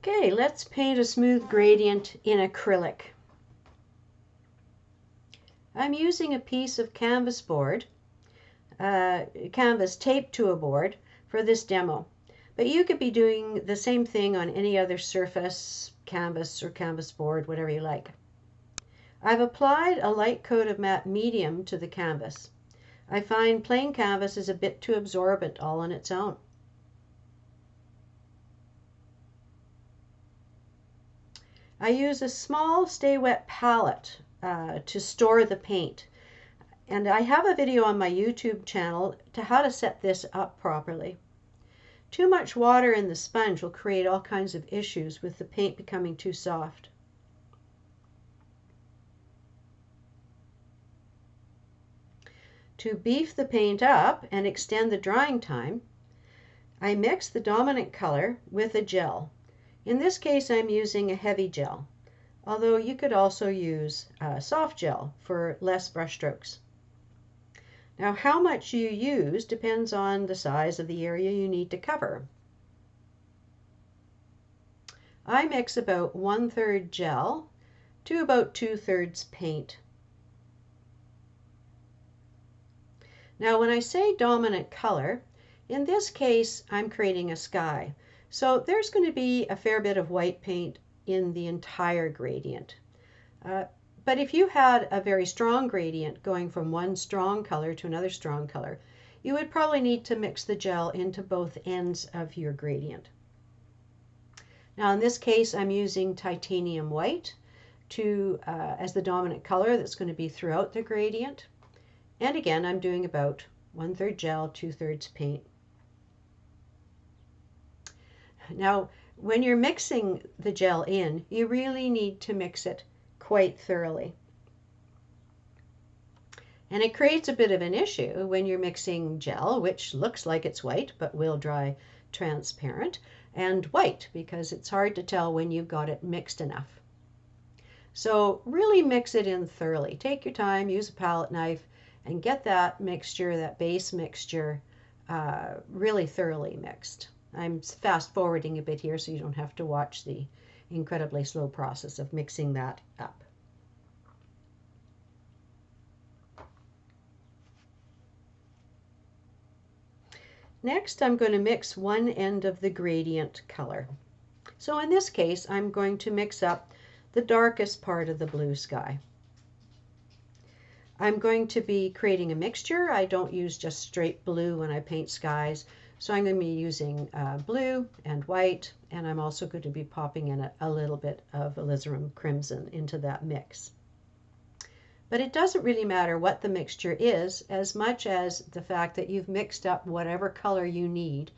Okay, let's paint a smooth gradient in acrylic. I'm using a piece of canvas board, canvas taped to a board for this demo. But you could be doing the same thing on any other surface, canvas or canvas board, whatever you like. I've applied a light coat of matte medium to the canvas. I find plain canvas is a bit too absorbent all on its own. I use a small Stay Wet palette to store the paint. And I have a video on my YouTube channel to how to set this up properly. Too much water in the sponge will create all kinds of issues with the paint becoming too soft. To beef the paint up and extend the drying time, I mix the dominant color with a gel. In this case, I'm using a heavy gel, although you could also use a soft gel for less brush strokes. Now, how much you use depends on the size of the area you need to cover. I mix about 1/3 gel to about 2/3 paint. Now, when I say dominant color, in this case, I'm creating a sky. So there's going to be a fair bit of white paint in the entire gradient. But if you had a very strong gradient going from one strong color to another strong color, you would probably need to mix the gel into both ends of your gradient. Now in this case, I'm using titanium white as the dominant color that's going to be throughout the gradient. And again, I'm doing about 1/3 gel, 2/3 paint. Now, when you're mixing the gel in, you really need to mix it quite thoroughly. And it creates a bit of an issue when you're mixing gel, which looks like it's white, but will dry transparent, and white, because it's hard to tell when you've got it mixed enough. So really mix it in thoroughly. Take your time, use a palette knife, and get that mixture, that base mixture, really thoroughly mixed. I'm fast forwarding a bit here so you don't have to watch the incredibly slow process of mixing that up. Next, I'm going to mix one end of the gradient color. So in this case, I'm going to mix up the darkest part of the blue sky. I'm going to be creating a mixture. I don't use just straight blue when I paint skies. So I'm going to be using blue and white, and I'm also going to be popping in a little bit of alizarin crimson into that mix. But it doesn't really matter what the mixture is as much as the fact that you've mixed up whatever color you need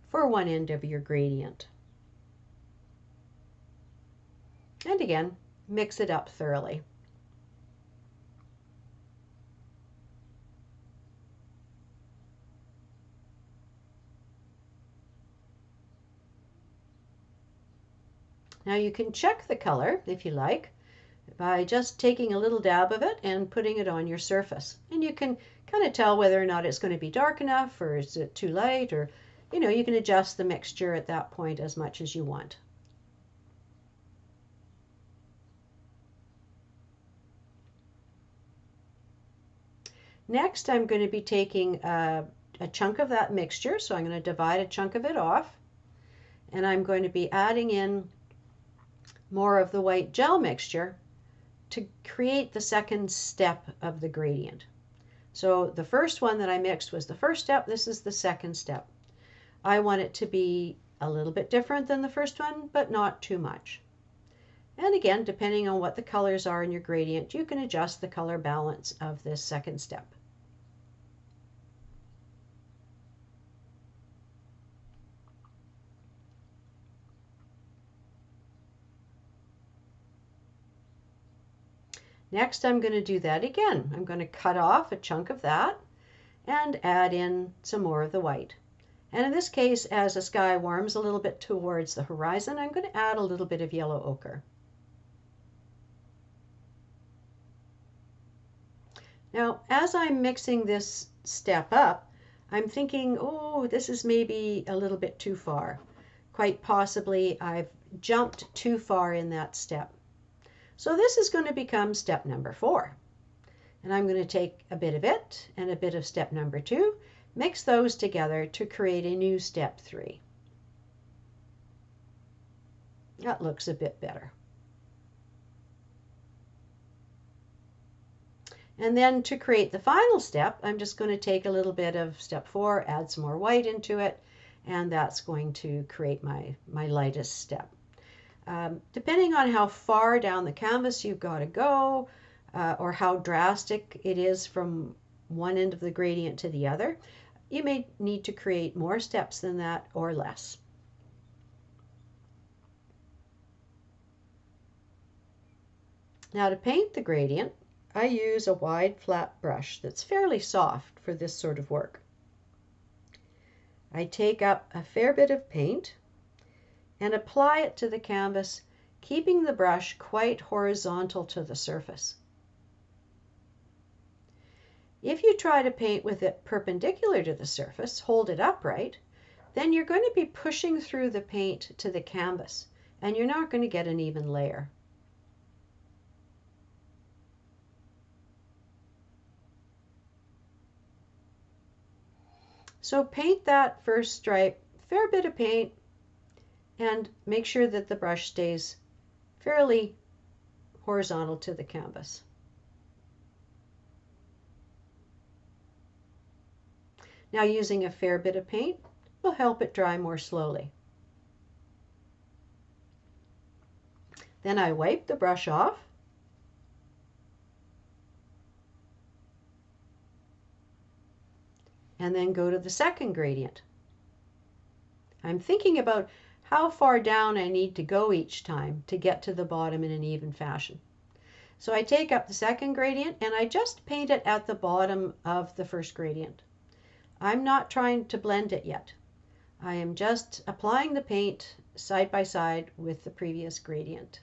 for one end of your gradient. And again, mix it up thoroughly. Now you can check the color, if you like, by just taking a little dab of it and putting it on your surface. And you can kind of tell whether or not it's going to be dark enough, or is it too light, or you can adjust the mixture at that point as much as you want. Next, I'm going to be taking a chunk of that mixture, so I'm going to divide a chunk of it off, and I'm going to be adding in more of the white gel mixture to create the second step of the gradient. So the first one that I mixed was the first step. This is the second step. I want it to be a little bit different than the first one, but not too much. And again, depending on what the colors are in your gradient, you can adjust the color balance of this second step. Next, I'm going to do that again. I'm going to cut off a chunk of that and add in some more of the white. And in this case, as the sky warms a little bit towards the horizon, I'm going to add a little bit of yellow ochre. Now, as I'm mixing this step up, I'm thinking, oh, this is maybe a little bit too far. Quite possibly I've jumped too far in that step. So this is going to become step number 4. And I'm going to take a bit of it and a bit of step number 2, mix those together to create a new step 3. That looks a bit better. And then to create the final step, I'm just going to take a little bit of step 4, add some more white into it, and that's going to create my lightest step. Depending on how far down the canvas you've got to go, or how drastic it is from one end of the gradient to the other, you may need to create more steps than that or less. Now to paint the gradient, I use a wide flat brush that's fairly soft for this sort of work. I take up a fair bit of paint and apply it to the canvas, keeping the brush quite horizontal to the surface. If you try to paint with it perpendicular to the surface, hold it upright, then you're going to be pushing through the paint to the canvas, and you're not going to get an even layer. So paint that first stripe, fair bit of paint, and make sure that the brush stays fairly horizontal to the canvas. Now using a fair bit of paint will help it dry more slowly. Then I wipe the brush off and then go to the second gradient. I'm thinking about how far down I need to go each time to get to the bottom in an even fashion. So I take up the second gradient and I just paint it at the bottom of the first gradient. I'm not trying to blend it yet. I am just applying the paint side by side with the previous gradient.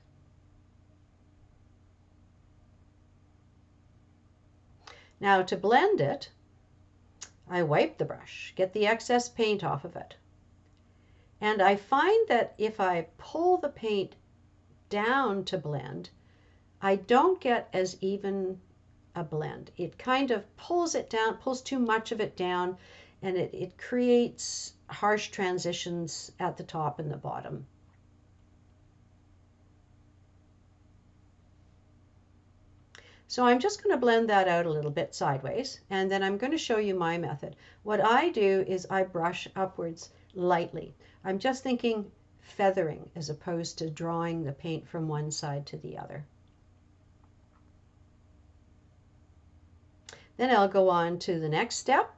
Now to blend it, I wipe the brush, get the excess paint off of it. And I find that if I pull the paint down to blend, I don't get as even a blend. It kind of pulls it down, pulls too much of it down, and it creates harsh transitions at the top and the bottom. So I'm just going to blend that out a little bit sideways, and then I'm going to show you my method. What I do is I brush upwards lightly. I'm just thinking feathering as opposed to drawing the paint from one side to the other. Then I'll go on to the next step,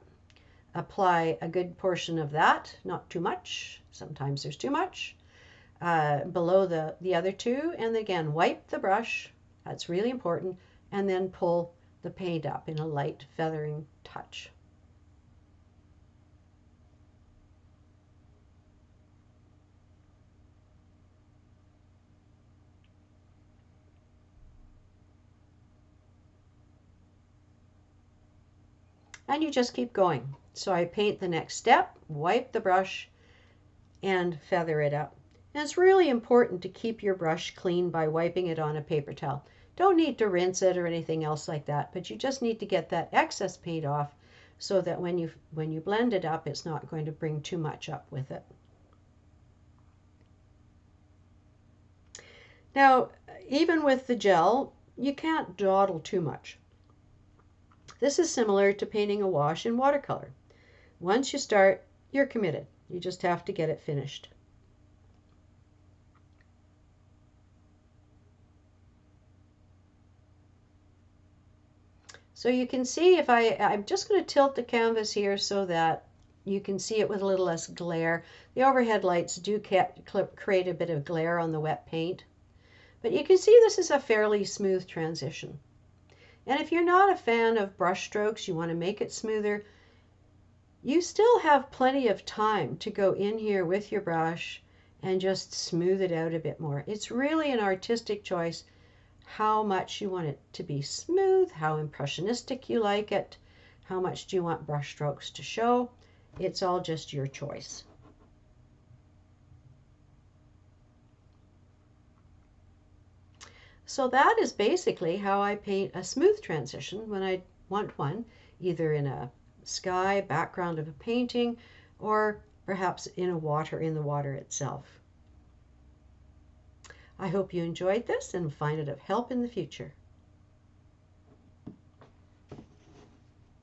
apply a good portion of that, not too much, sometimes there's too much, below the other two, and again wipe the brush, that's really important, and then pull the paint up in a light feathering touch. And you just keep going. So I paint the next step, wipe the brush, and feather it up. And it's really important to keep your brush clean by wiping it on a paper towel. Don't need to rinse it or anything else like that, but you just need to get that excess paint off so that when you blend it up, it's not going to bring too much up with it. Now, even with the gel, you can't dawdle too much. This is similar to painting a wash in watercolor. Once you start, you're committed. You just have to get it finished. So you can see if I'm just going to tilt the canvas here so that you can see it with a little less glare. The overhead lights do create a bit of glare on the wet paint. But you can see this is a fairly smooth transition. And if you're not a fan of brush strokes, you want to make it smoother, you still have plenty of time to go in here with your brush and just smooth it out a bit more. It's really an artistic choice how much you want it to be smooth, how impressionistic you like it, how much do you want brush strokes to show. It's all just your choice. So that is basically how I paint a smooth transition when I want one, either in a sky background of a painting or perhaps in the water itself. I hope you enjoyed this and find it of help in the future.